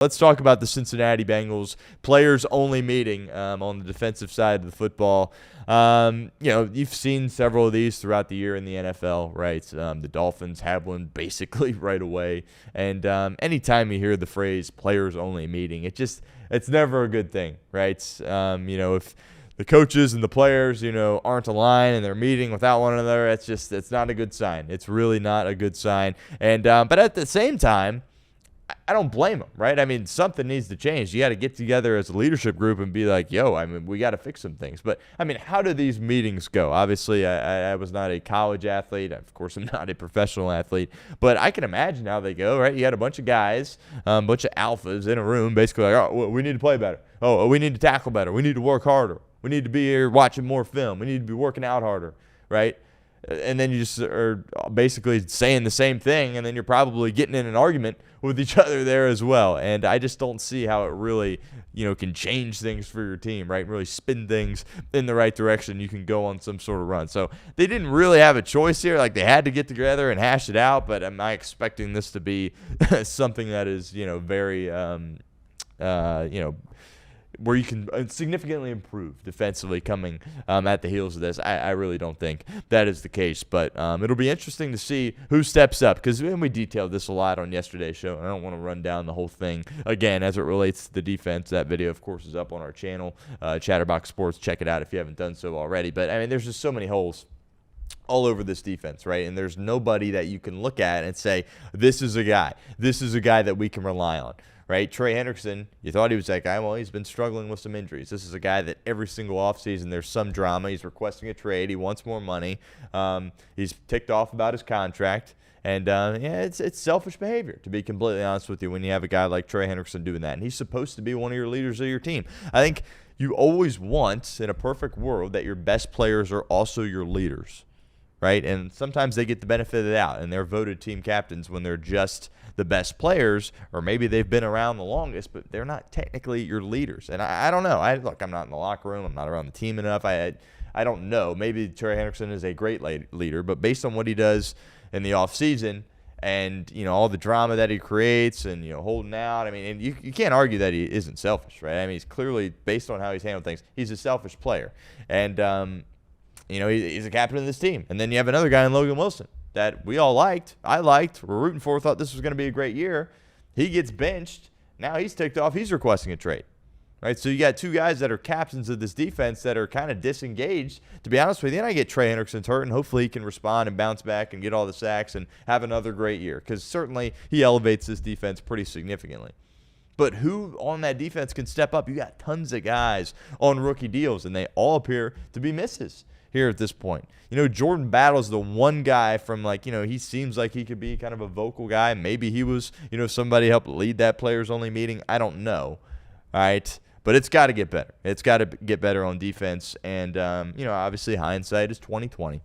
Let's talk about the Cincinnati Bengals players-only meeting on the defensive side of the football. You've seen several of these throughout the year in the NFL, right? The Dolphins have one basically right away. And anytime you hear the phrase players-only meeting, it's never a good thing, right? If the coaches and the players, aren't aligned and they're meeting without one another, it's not a good sign. It's really not a good sign. And but at the same time, I don't blame them, right? I mean, something needs to change. You got to get together as a leadership group and be like, we got to fix some things. But, how do these meetings go? Obviously, I was not a college athlete. Of course, I'm not a professional athlete. But I can imagine how they go, right? You got a bunch of guys, a bunch of alphas in a room basically like, we need to play better. We need to tackle better. We need to work harder. We need to be here watching more film. We need to be working out harder, right? And then you just are basically saying the same thing, and then you're probably getting in an argument with each other there as well. And I just don't see how it really, can change things for your team, right? Really spin things in the right direction. You can go on some sort of run. So they didn't really have a choice here. Like, they had to get together and hash it out, but am I expecting this to be something that is, very, where you can significantly improve defensively coming at the heels of this? I really don't think that is the case. But it'll be interesting to see who steps up, because we detailed this a lot on yesterday's show. I don't want to run down the whole thing again as it relates to the defense. That video, of course, is up on our channel, Chatterbox Sports. Check it out if you haven't done so already. But, there's just so many holes all over this defense, right? And there's nobody that you can look at and say, this is a guy that we can rely on. Right, Trey Hendrickson, you thought he was that guy. Well, he's been struggling with some injuries. This is a guy that every single offseason there's some drama. He's requesting a trade. He wants more money. He's ticked off about his contract. And, it's selfish behavior, to be completely honest with you, when you have a guy like Trey Hendrickson doing that. And he's supposed to be one of your leaders of your team. I think you always want, in a perfect world, that your best players are also your leaders, right? And sometimes they get the benefit of the doubt, and they're voted team captains when they're just the best players, or maybe they've been around the longest, but they're not technically your leaders. And I don't know. I'm not in the locker room. I'm not around the team enough. I don't know. Maybe Trey Hendrickson is a great leader, but based on what he does in the offseason and, all the drama that he creates and, holding out, and you can't argue that he isn't selfish, right? He's clearly, based on how he's handled things, he's a selfish player. And, he's a captain of this team. And then you have another guy in Logan Wilson that we all liked. I liked. We're rooting for. Thought this was going to be a great year. He gets benched. Now he's ticked off. He's requesting a trade. Right? So you got two guys that are captains of this defense that are kind of disengaged. To be honest with you, and I get Trey Hendrickson's hurt, and hopefully he can respond and bounce back and get all the sacks and have another great year, because certainly he elevates this defense pretty significantly. But who on that defense can step up? You got tons of guys on rookie deals, and they all appear to be misses here at this point. Jordan Battle's the one guy from, he seems like he could be kind of a vocal guy. Maybe he was, somebody helped lead that players-only meeting. I don't know, all right? But it's got to get better. It's got to get better on defense. And, obviously hindsight is 20/20.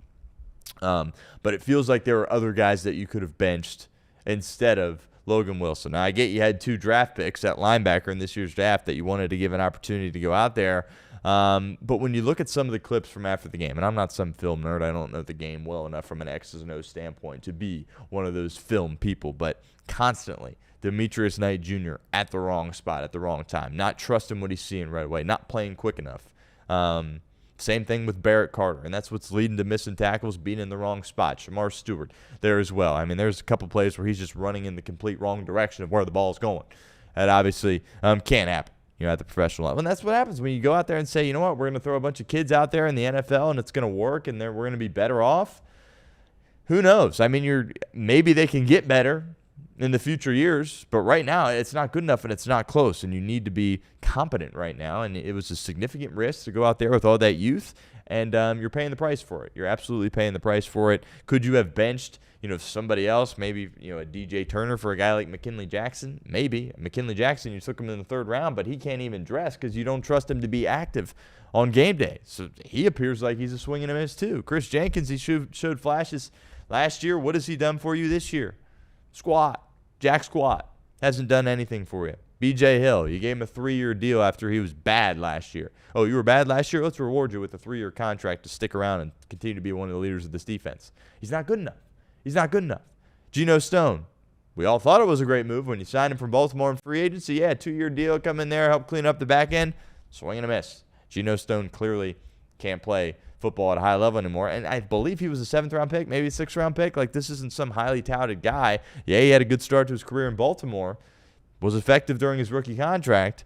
But it feels like there were other guys that you could have benched instead of Logan Wilson. Now, I get you had 2 draft picks at linebacker in this year's draft that you wanted to give an opportunity to go out there. But when you look at some of the clips from after the game, and I'm not some film nerd, I don't know the game well enough from an X's and O's standpoint to be one of those film people, but constantly Demetrius Knight Jr. at the wrong spot at the wrong time, not trusting what he's seeing right away, not playing quick enough. Same thing with Barrett Carter, and that's what's leading to missing tackles, being in the wrong spot. Shamar Stewart there as well. There's a couple plays where he's just running in the complete wrong direction of where the ball's going. That obviously can't happen. At the professional level. And that's what happens when you go out there and say, we're going to throw a bunch of kids out there in the NFL and it's going to work and we're going to be better off. Who knows? Maybe they can get better in the future years, but right now it's not good enough and it's not close, and you need to be competent right now. And it was a significant risk to go out there with all that youth, and you're paying the price for it. You're absolutely paying the price for it. Could you have benched somebody else, maybe, a DJ Turner for a guy like McKinley Jackson? Maybe. McKinley Jackson, you took him in the 3rd round, but he can't even dress because you don't trust him to be active on game day. So he appears like he's a swing and a miss too. Chris Jenkins, he showed flashes last year. What has he done for you this year? Jack squat. Hasn't done anything for you. B.J. Hill, you gave him a 3-year deal after he was bad last year. Oh, you were bad last year? Let's reward you with a 3-year contract to stick around and continue to be one of the leaders of this defense. He's not good enough. Geno Stone, We all thought it was a great move when you signed him from Baltimore in free agency. Yeah, 2-year deal, come in there, help clean up the back end. Swing and a miss. Geno Stone clearly can't play football at a high level anymore. And I believe he was a 7th-round pick, maybe a 6th-round pick. Like, this isn't some highly touted guy. Yeah, he had a good start to his career in Baltimore, was effective during his rookie contract,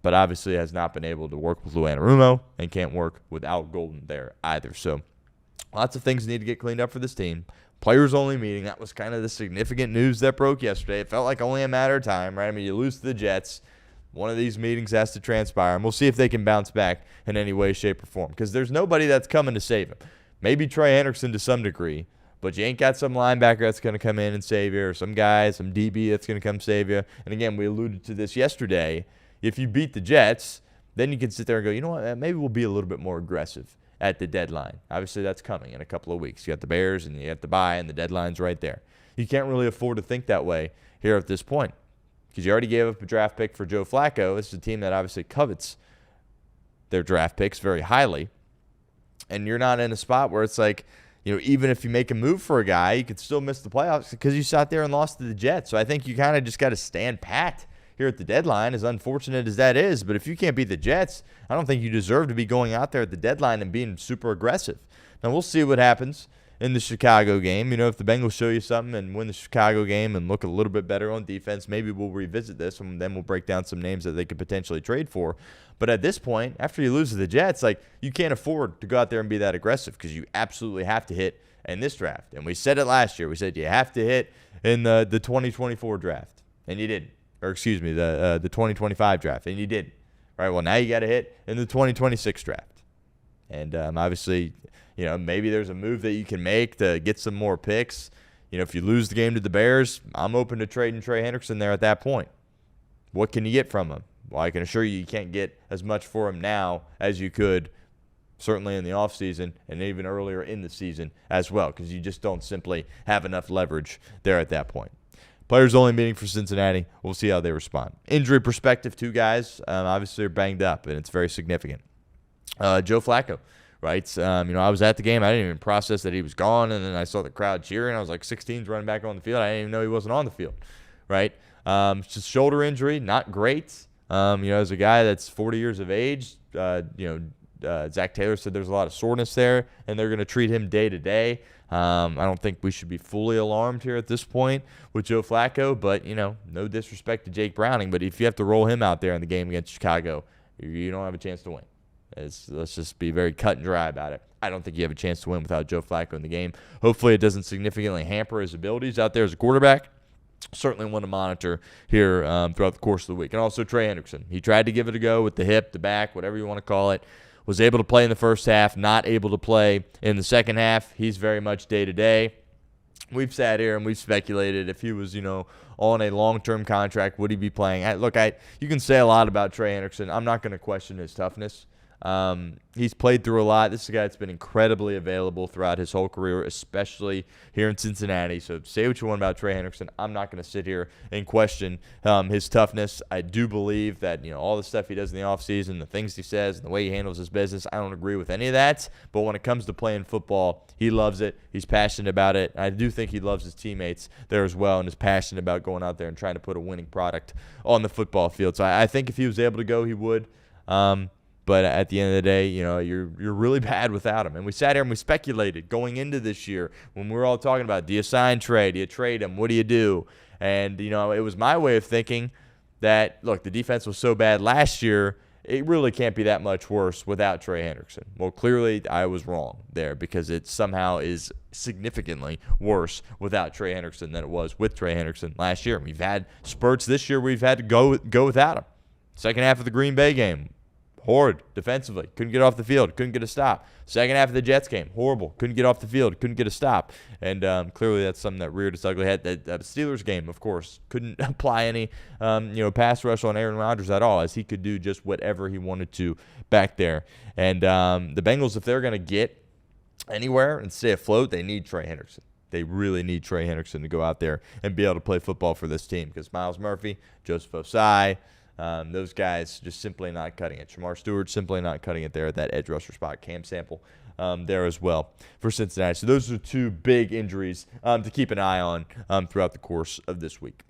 but obviously has not been able to work with Lou Anarumo and can't work without Golden there either. So lots of things need to get cleaned up for this team. Players-only meeting, that was kind of the significant news that broke yesterday. It felt like only a matter of time, right? I mean, you lose to the Jets. One of these meetings has to transpire, and we'll see if they can bounce back in any way, shape, or form, because there's nobody that's coming to save him. Maybe Trey Hendrickson to some degree, but you ain't got some linebacker that's going to come in and save you, or some guy, some DB that's going to come save you. And again, we alluded to this yesterday. If you beat the Jets, then you can sit there and go, you know what, maybe we'll be a little bit more aggressive at the deadline. Obviously, that's coming in a couple of weeks. You got the Bears, and you got the bye, and the deadline's right there. You can't really afford to think that way here at this point, because you already gave up a draft pick for Joe Flacco. This is a team that obviously covets their draft picks very highly. And you're not in a spot where it's like, you know, even if you make a move for a guy, you could still miss the playoffs because you sat there and lost to the Jets. So I think you kind of just got to stand pat here at the deadline, as unfortunate as that is. But if you can't beat the Jets, I don't think you deserve to be going out there at the deadline and being super aggressive. Now, we'll see what happens in the Chicago game. You know, if the Bengals show you something and win the Chicago game and look a little bit better on defense, maybe we'll revisit this, and then we'll break down some names that they could potentially trade for. But at this point, after you lose to the Jets, like, you can't afford to go out there and be that aggressive, because you absolutely have to hit in this draft. And we said it last year. We said you have to hit in the 2024 draft, and you didn't. Or excuse me, the 2025 draft, and you didn't. Right? Well, now you got to hit in the 2026 draft. And obviously, you know, maybe there's a move that you can make to get some more picks. You know, if you lose the game to the Bears, I'm open to trading Trey Hendrickson there at that point. What can you get from him? Well, I can assure you can't get as much for him now as you could certainly in the offseason and even earlier in the season as well, because you just don't simply have enough leverage there at that point. Players only meeting for Cincinnati. We'll see how they respond. Injury perspective, 2 guys obviously are banged up, and it's very significant. Joe Flacco, right? You know, I was at the game. I didn't even process that he was gone, and then I saw the crowd cheering. I was like, 16's running back on the field. I didn't even know he wasn't on the field, right? It's just shoulder injury, not great. You know, as a guy that's 40 years of age, Zach Taylor said there's a lot of soreness there, and they're going to treat him day to day. I don't think we should be fully alarmed here at this point with Joe Flacco, but, you know, no disrespect to Jake Browning, but if you have to roll him out there in the game against Chicago, you don't have a chance to win. Let's just be very cut and dry about it. I don't think you have a chance to win without Joe Flacco in the game. Hopefully it doesn't significantly hamper his abilities out there as a quarterback. Certainly want to monitor here throughout the course of the week. And also Trey Hendrickson. He tried to give it a go with the hip, the back, whatever you want to call it. Was able to play in the first half, not able to play in the second half. He's very much day-to-day. We've sat here and we've speculated if he was, you know, on a long-term contract, would he be playing? You can say a lot about Trey Hendrickson. I'm not going to question his toughness. He's played through a lot. This is a guy that's been incredibly available throughout his whole career, especially here in Cincinnati. So say what you want about Trey Hendrickson. I'm not going to sit here and question his toughness. I do believe that, you know, all the stuff he does in the offseason, the things he says, and the way he handles his business, I don't agree with any of that. But when it comes to playing football, he loves it. He's passionate about it. I do think he loves his teammates there as well and is passionate about going out there and trying to put a winning product on the football field. So I think if he was able to go, he would. But at the end of the day, you know, you're really bad without him. And we sat here and we speculated going into this year when we were all talking about, do you sign Trey? Do you trade him? What do you do? And, you know, it was my way of thinking that, look, the defense was so bad last year, it really can't be that much worse without Trey Hendrickson. Well, clearly I was wrong there because it somehow is significantly worse without Trey Hendrickson than it was with Trey Hendrickson last year. We've had spurts this year we've had to go without him. Second half of the Green Bay game, horrid defensively. Couldn't get off the field. Couldn't get a stop. Second half of the Jets game, horrible. Couldn't get off the field. Couldn't get a stop. And clearly that's something that reared its ugly head. That Steelers game, of course, couldn't apply any pass rush on Aaron Rodgers at all, as he could do just whatever he wanted to back there. And the Bengals, if they're going to get anywhere and stay afloat, they need Trey Hendrickson. They really need Trey Hendrickson to go out there and be able to play football for this team, because Myles Murphy, Joseph Osai, Those guys just simply not cutting it. Shamar Stewart simply not cutting it there at that edge rusher spot. Cam Sample there as well for Cincinnati. So those are two big injuries to keep an eye on throughout the course of this week.